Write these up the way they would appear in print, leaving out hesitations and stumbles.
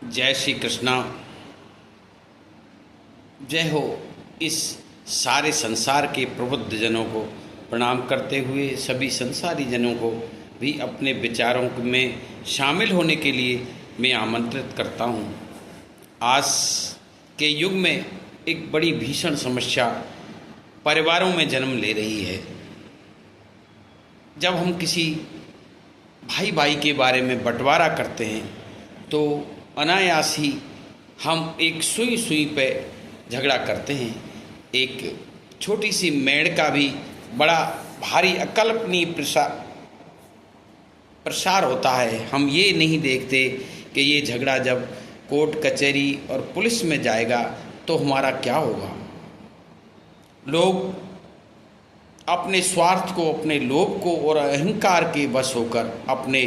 जय श्री कृष्णा। जय हो। इस सारे संसार के प्रबुद्ध जनों को प्रणाम करते हुए सभी संसारी जनों को भी अपने विचारों में शामिल होने के लिए मैं आमंत्रित करता हूँ। आज के युग में एक बड़ी भीषण समस्या परिवारों में जन्म ले रही है। जब हम किसी भाई भाई के बारे में बंटवारा करते हैं तो अनायास ही हम एक सुई सुई पे झगड़ा करते हैं। एक छोटी सी मेड़ का भी बड़ा भारी अकल्पनीय प्रसार होता है। हम ये नहीं देखते कि ये झगड़ा जब कोर्ट कचहरी और पुलिस में जाएगा तो हमारा क्या होगा। लोग अपने स्वार्थ को, अपने लोभ को और अहंकार के वश होकर अपने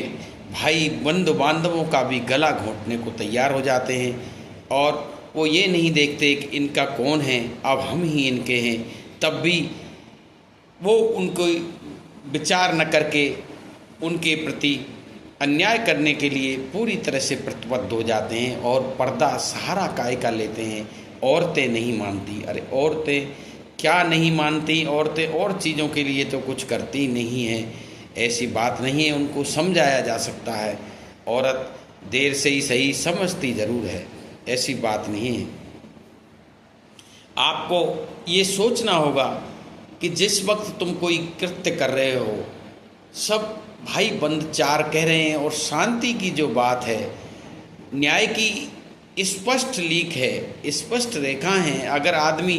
भाई बंधु बांधवों का भी गला घोंटने को तैयार हो जाते हैं और वो ये नहीं देखते कि इनका कौन है, अब हम ही इनके हैं। तब भी वो उनको विचार न करके उनके प्रति अन्याय करने के लिए पूरी तरह से प्रतिबद्ध हो जाते हैं और पर्दा सहारा काय का लेते हैं। औरतें नहीं मानती। अरे औरतें क्या नहीं मानती? औरतें और चीज़ों के लिए तो कुछ करती नहीं हैं। ऐसी बात नहीं है, उनको समझाया जा सकता है। औरत देर से ही सही समझती ज़रूर है, ऐसी बात नहीं है। आपको ये सोचना होगा कि जिस वक्त तुम कोई कृत्य कर रहे हो, सब भाई बंद चार कह रहे हैं और शांति की जो बात है, न्याय की स्पष्ट लीक है, स्पष्ट रेखा हैं। अगर आदमी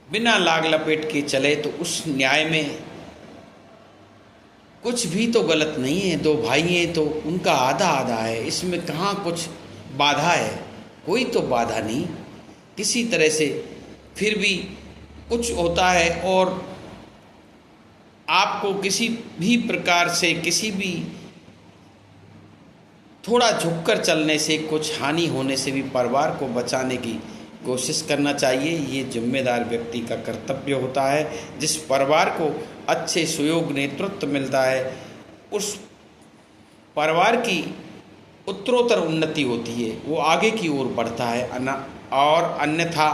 बिना लाग लपेट के चले तो उस न्याय में कुछ भी तो गलत नहीं है। दो भाई हैं तो उनका आधा आधा है, इसमें कहाँ कुछ बाधा है? कोई तो बाधा नहीं। किसी तरह से फिर भी कुछ होता है और आपको किसी भी प्रकार से, किसी भी थोड़ा झुककर चलने से, कुछ हानि होने से भी परिवार को बचाने की कोशिश करना चाहिए। ये जिम्मेदार व्यक्ति का कर्तव्य होता है। जिस परिवार को अच्छे सुयोग नेतृत्व मिलता है, उस परिवार की उत्तरोत्तर उन्नति होती है, वो आगे की ओर बढ़ता है। और अन्यथा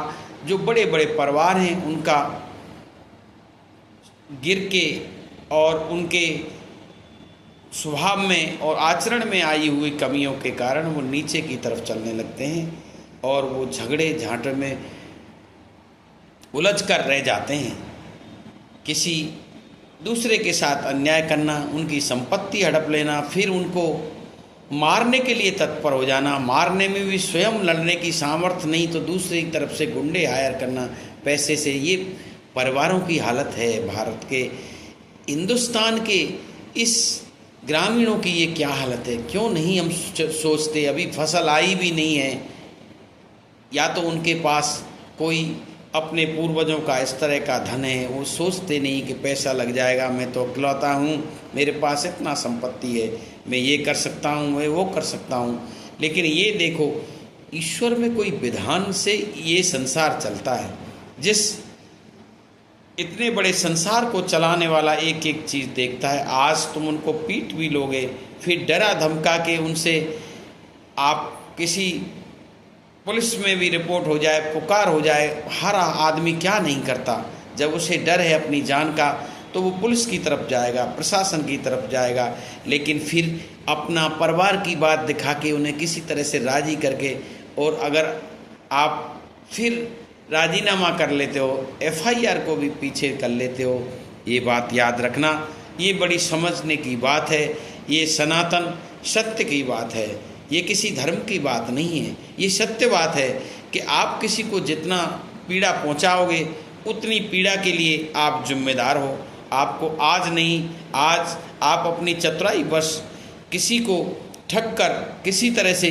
जो बड़े बड़े परिवार हैं, उनका गिर के और उनके स्वभाव में और आचरण में आई हुई कमियों के कारण वो नीचे की तरफ चलने लगते हैं और वो झगड़े झांटे में उलझ कर रह जाते हैं। किसी दूसरे के साथ अन्याय करना, उनकी संपत्ति हड़प लेना, फिर उनको मारने के लिए तत्पर हो जाना, मारने में भी स्वयं लड़ने की सामर्थ्य नहीं तो दूसरी तरफ से गुंडे हायर करना पैसे से। ये परिवारों की हालत है भारत के, हिंदुस्तान के इस ग्रामीणों की ये क्या हालत है। क्यों नहीं हम सोचते? अभी फसल आई भी नहीं है, या तो उनके पास कोई अपने पूर्वजों का इस तरह का धन है, वो सोचते नहीं कि पैसा लग जाएगा, मैं तो इकलौता हूँ, मेरे पास इतना संपत्ति है, मैं ये कर सकता हूँ, मैं वो कर सकता हूँ। लेकिन ये देखो, ईश्वर में कोई विधान से ये संसार चलता है। जिस इतने बड़े संसार को चलाने वाला एक एक चीज़ देखता है। आज तुम उनको पीट भी लोगे, फिर डरा धमका के उनसे आप किसी पुलिस में भी रिपोर्ट हो जाए, पुकार हो जाए, हर आदमी क्या नहीं करता। जब उसे डर है अपनी जान का तो वो पुलिस की तरफ जाएगा, प्रशासन की तरफ जाएगा। लेकिन फिर अपना परिवार की बात दिखा के उन्हें किसी तरह से राज़ी करके, और अगर आप फिर राजीनामा कर लेते हो, एफआईआर को भी पीछे कर लेते हो। ये बात याद रखना, ये बड़ी समझने की बात है। ये सनातन सत्य की बात है, ये किसी धर्म की बात नहीं है। ये सत्य बात है कि आप किसी को जितना पीड़ा पहुंचाओगे, उतनी पीड़ा के लिए आप जिम्मेदार हो। आपको आज नहीं, आज आप अपनी चतुराई बस किसी को ठग कर किसी तरह से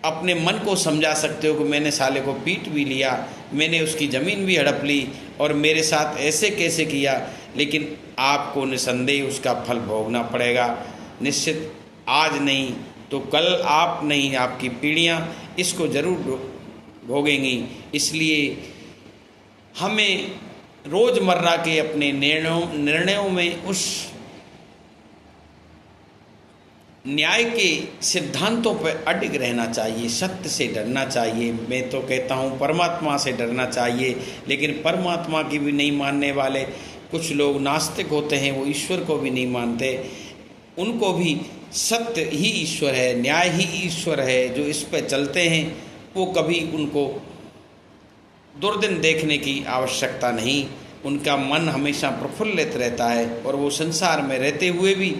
अपने मन को समझा सकते हो कि मैंने साले को पीट भी लिया, मैंने उसकी ज़मीन भी हड़प ली और मेरे साथ ऐसे कैसे किया। लेकिन आपको निसंदेह उसका फल भोगना पड़ेगा। निश्चित आज नहीं तो कल आप नहीं, आपकी पीढ़ियाँ इसको ज़रूर भोगेंगी। इसलिए हमें रोज़मर्रा के अपने निर्णयों में उस न्याय के सिद्धांतों पर अडिग रहना चाहिए, सत्य से डरना चाहिए। मैं तो कहता हूँ परमात्मा से डरना चाहिए, लेकिन परमात्मा की भी नहीं मानने वाले कुछ लोग नास्तिक होते हैं, वो ईश्वर को भी नहीं मानते। उनको भी सत्य ही ईश्वर है, न्याय ही ईश्वर है, जो इस पर चलते हैं वो कभी उनको दुर्दिन देखने की आवश्यकता नहीं। उनका मन हमेशा प्रफुल्लित रहता है और वो संसार में रहते हुए भी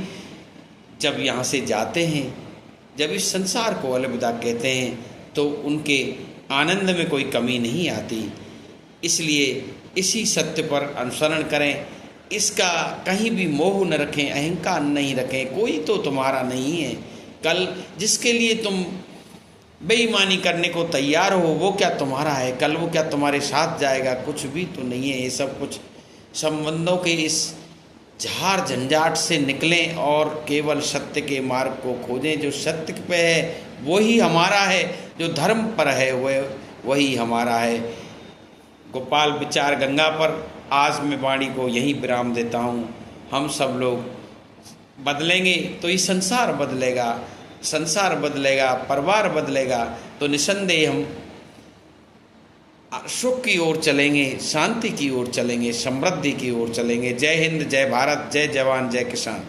जब यहाँ से जाते हैं, जब इस संसार को अलविदा कहते हैं, तो उनके आनंद में कोई कमी नहीं आती। इसलिए इसी सत्य पर अनुसरण करें, इसका कहीं भी मोह न रखें, अहंकार नहीं रखें। कोई तो तुम्हारा नहीं है। कल जिसके लिए तुम बेईमानी करने को तैयार हो वो क्या तुम्हारा है? कल वो क्या तुम्हारे साथ जाएगा? कुछ भी तो नहीं है। ये सब कुछ संबंधों के इस झार झंझाट से निकलें और केवल सत्य के मार्ग को खोजें। जो सत्य पे है वही हमारा है, जो धर्म पर है वही हमारा है। गोपाल विचार गंगा पर आज मैं वाणी को यहीं विराम देता हूँ। हम सब लोग बदलेंगे तो ये संसार बदलेगा, संसार बदलेगा, परिवार बदलेगा, तो निसंदेह हम सुख की ओर चलेंगे, शांति की ओर चलेंगे, समृद्धि की ओर चलेंगे। जय हिंद, जय भारत, जय जवान, जय किसान।